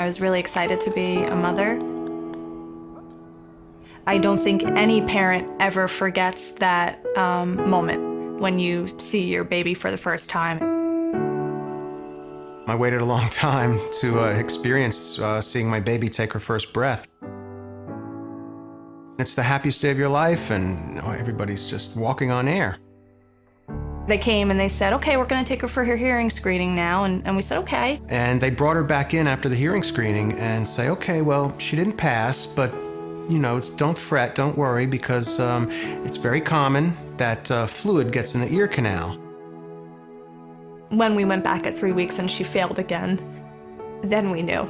I was really excited to be a mother. I don't think any parent ever forgets that moment when you see your baby for the first time. I waited a long time to experience seeing my baby take her first breath. It's the happiest day of your life, and everybody's just walking on air. They came and they said, okay, we're going to take her for her hearing screening now, and we said, okay. And they brought her back in after the hearing screening and say, okay, well, she didn't pass, but don't fret, don't worry, because it's very common that fluid gets in the ear canal. When we went back at 3 weeks and she failed again, then we knew.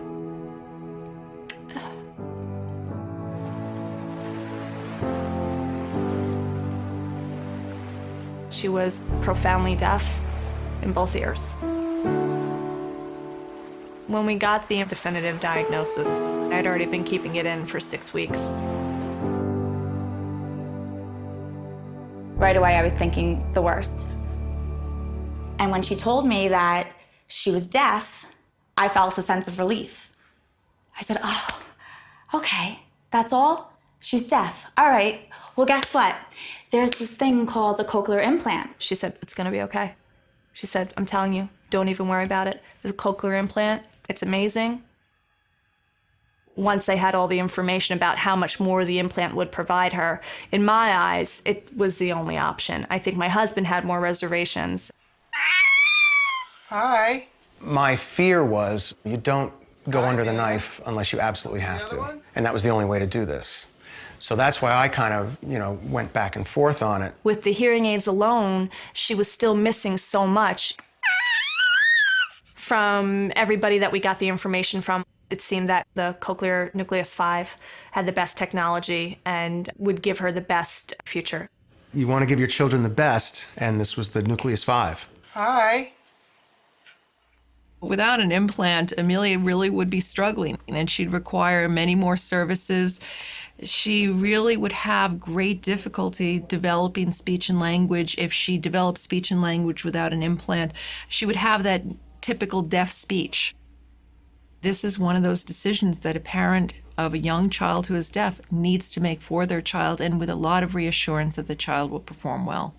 She was profoundly deaf in both ears. When we got the definitive diagnosis, I'd already been keeping it in for 6 weeks. Right away, I was thinking the worst. And when she told me that she was deaf, I felt a sense of relief. I said, oh, okay, that's all? She's deaf. All right, well, guess what? There's this thing called a cochlear implant. She said, it's gonna be okay. She said, I'm telling you, don't even worry about it. There's a cochlear implant. It's amazing. Once they had all the information about how much more the implant would provide her, in my eyes, it was the only option. I think my husband had more reservations. Hi. My fear was you don't go under the knife unless you absolutely have to. And that was the only way to do this. So that's why I kind of, went back and forth on it. With the hearing aids alone, she was still missing so much. From everybody that we got the information from, it seemed that the Cochlear Nucleus 5 had the best technology and would give her the best future. You want to give your children the best, and this was the Nucleus 5. Hi. Without an implant, Amelia really would be struggling, and she'd require many more services. She really would have great difficulty developing speech and language. If she developed speech and language without an implant, she would have that typical deaf speech. This is one of those decisions that a parent of a young child who is deaf needs to make for their child, and with a lot of reassurance that the child will perform well.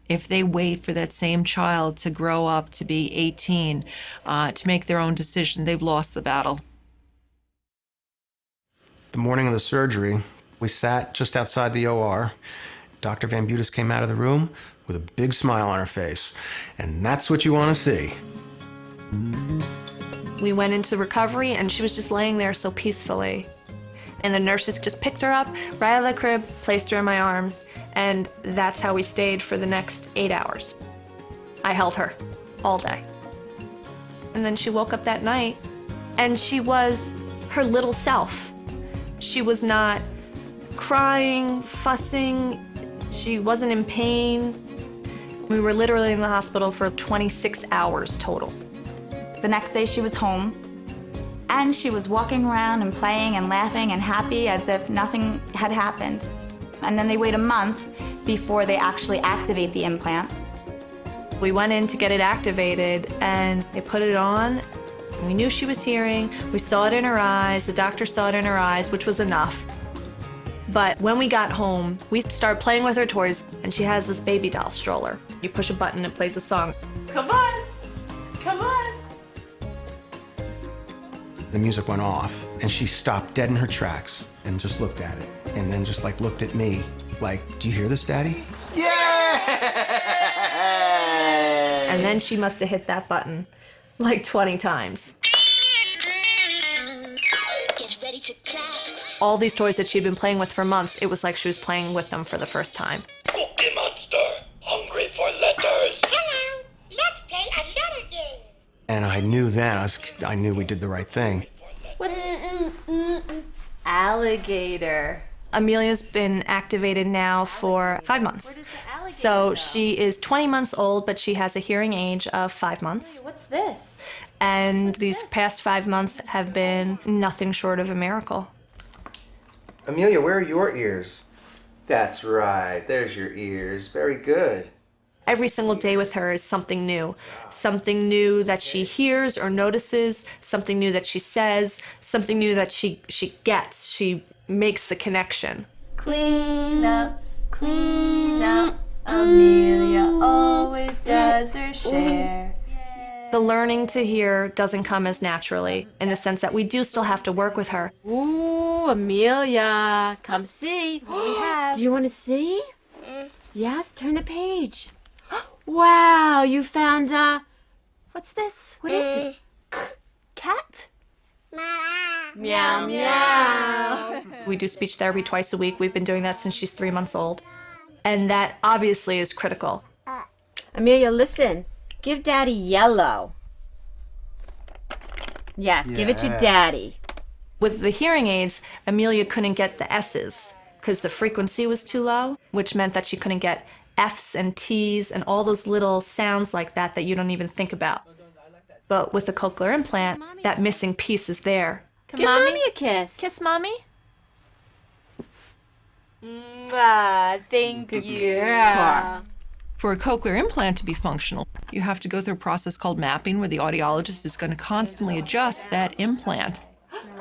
If they wait for that same child to grow up to be 18, to make their own decision, they've lost the battle. The morning of the surgery, we sat just outside the OR. Dr. Van Butis came out of the room with a big smile on her face, and that's what you want to see. We went into recovery, and she was just laying there so peacefully. And the nurses just picked her up right out of the crib, placed her in my arms, and that's how we stayed for the next 8 hours. I held her all day. And then she woke up that night, and she was her little self. She was not crying, fussing. She wasn't in pain. We were literally in the hospital for 26 hours total. The next day she was home, and she was walking around and playing and laughing and happy as if nothing had happened. And then they wait a month before they actually activate the implant. We went in to get it activated, and they put it on. We knew she was hearing. We saw it in her eyes. The doctor saw it in her eyes, which was enough. But when we got home, we started playing with her toys, and she has this baby doll stroller. You push a button, it plays a song. Come on, come on. The music went off, and she stopped dead in her tracks and just looked at it, and then just looked at me like, do you hear this, Daddy? Yeah! And then she must have hit that button like 20 times. Get ready to clap. All these toys that she'd been playing with for months, it was like she was playing with them for the first time. Cookie Monster, hungry for letters. Hello, let's play a letter game. And I knew then, I knew we did the right thing. What's alligator? Amelia's been activated now for 5 months. So she is 20 months old, but she has a hearing age of 5 months. What's this? And these past 5 months have been nothing short of a miracle. Amelia, where are your ears? That's right, there's your ears. Very good. Every single day with her is something new that she hears or notices, something new that she says, something new that she gets. She makes the connection. Clean up, Amelia always does her share. The learning to hear doesn't come as naturally, in the sense that we do still have to work with her. Ooh, Amelia, come see what we have. Do you want to see? Yes, turn the page. Wow, you found what's this? What is it? Cat? Meow, meow. We do speech therapy twice a week. We've been doing that since she's 3 months old. And that obviously is critical. Amelia, listen. Give Daddy yellow. Yes, give it to Daddy. With the hearing aids, Amelia couldn't get the S's because the frequency was too low, which meant that she couldn't get F's and T's and all those little sounds like that that you don't even think about. But with the cochlear implant, that missing piece is there. Give Mommy a kiss. Kiss Mommy. Thank you. For a cochlear implant to be functional, you have to go through a process called mapping, where the audiologist is going to constantly adjust that implant.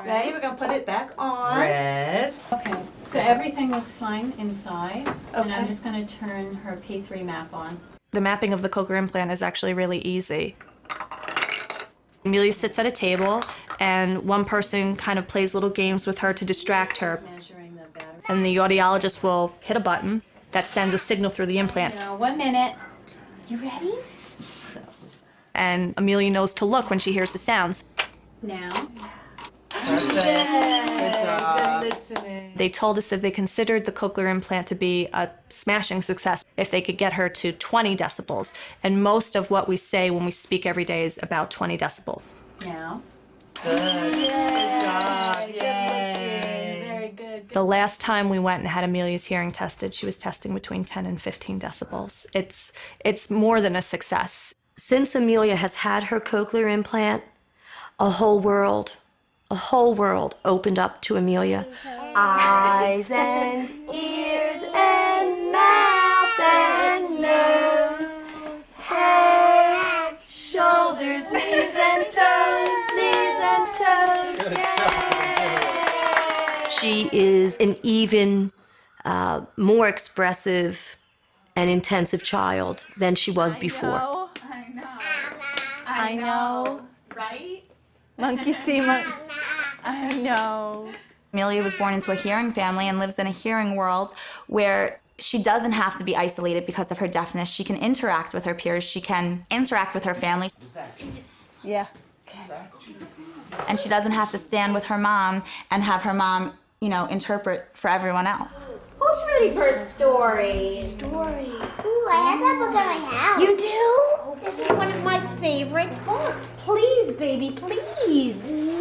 Ready? We're going to put it back on. Red. Okay, so everything looks fine inside, and Okay. I'm just going to turn her P3 map on. The mapping of the cochlear implant is actually really easy. Amelia sits at a table, and one person kind of plays little games with her to distract her. Measuring the battery. And the audiologist will hit a button that sends a signal through the implant. Now, 1 minute. You ready? And Amelia knows to look when she hears the sounds. Now. They told us that they considered the cochlear implant to be a smashing success if they could get her to 20 decibels. And most of what we say when we speak every day is about 20 decibels. Now. The last time we went and had Amelia's hearing tested, she was testing between 10 and 15 decibels. It's more than a success. Since Amelia has had her cochlear implant, a whole world opened up to Amelia. Eyes and ears and mouth and nose, head, shoulders, knees and toes, knees and toes. She is an even more expressive and intensive child than she was before. I know. Right? Monkey see monkey. I know. Amelia was born into a hearing family and lives in a hearing world where she doesn't have to be isolated because of her deafness. She can interact with her peers. She can interact with her family. Yeah. And she doesn't have to stand with her mom and have her mom, interpret for everyone else. Who's ready for a story? Story. Ooh, I have that book at my house. You do? This is one of my favorite books. Please, baby, please.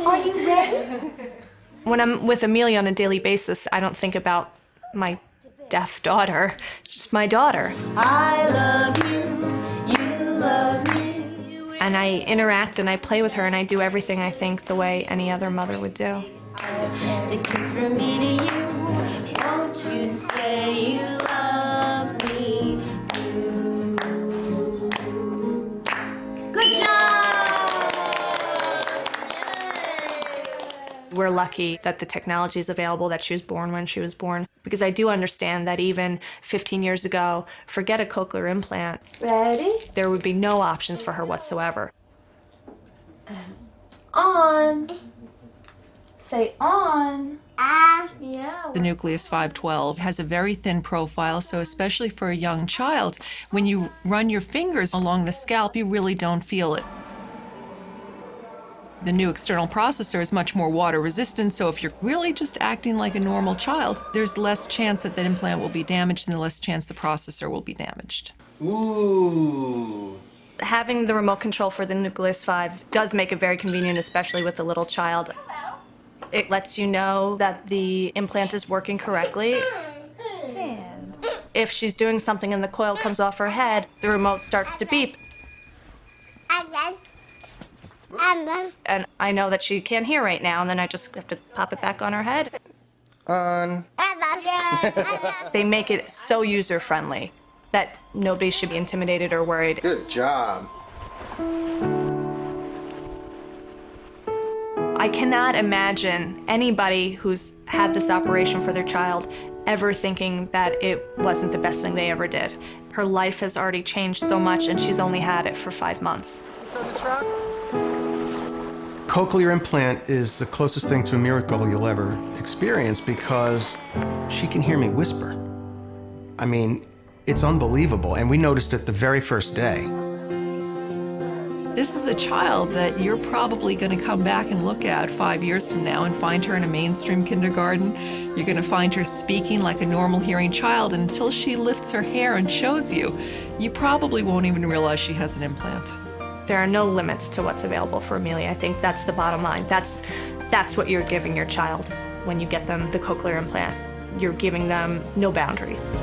Are you ready? When I'm with Amelia on a daily basis, I don't think about my deaf daughter. She's my daughter. I love you, you love me. And I interact and I play with her and I do everything, I think, the way any other mother would do. The kiss from me to you. Won't you say you love me too? Good job! We're lucky that the technology is available, that she was born when she was born, because I do understand that even 15 years ago, forget a cochlear implant. Ready? There would be no options for her whatsoever. On. Say on. Yeah. The Nucleus 512 has a very thin profile, so especially for a young child, when you run your fingers along the scalp, you really don't feel it. The new external processor is much more water resistant, so if you're really just acting like a normal child, there's less chance that implant will be damaged and less chance the processor will be damaged. Ooh. Having the remote control for the Nucleus 5 does make it very convenient, especially with a little child. It lets you know that the implant is working correctly. If she's doing something and the coil comes off her head, the remote starts to beep. And I know that she can't hear right now, and then I just have to pop it back on her head. On. They make it so user-friendly. that nobody should be intimidated or worried. Good job. I cannot imagine anybody who's had this operation for their child ever thinking that it wasn't the best thing they ever did. Her life has already changed so much, and she's only had it for 5 months. Cochlear implant is the closest thing to a miracle you'll ever experience because she can hear me whisper. I mean, it's unbelievable, and we noticed it the very first day. This is a child that you're probably going to come back and look at 5 years from now and find her in a mainstream kindergarten. You're going to find her speaking like a normal hearing child, and until she lifts her hair and shows you, you probably won't even realize she has an implant. There are no limits to what's available for Amelia. I think that's the bottom line. That's what you're giving your child when you get them the cochlear implant. You're giving them no boundaries.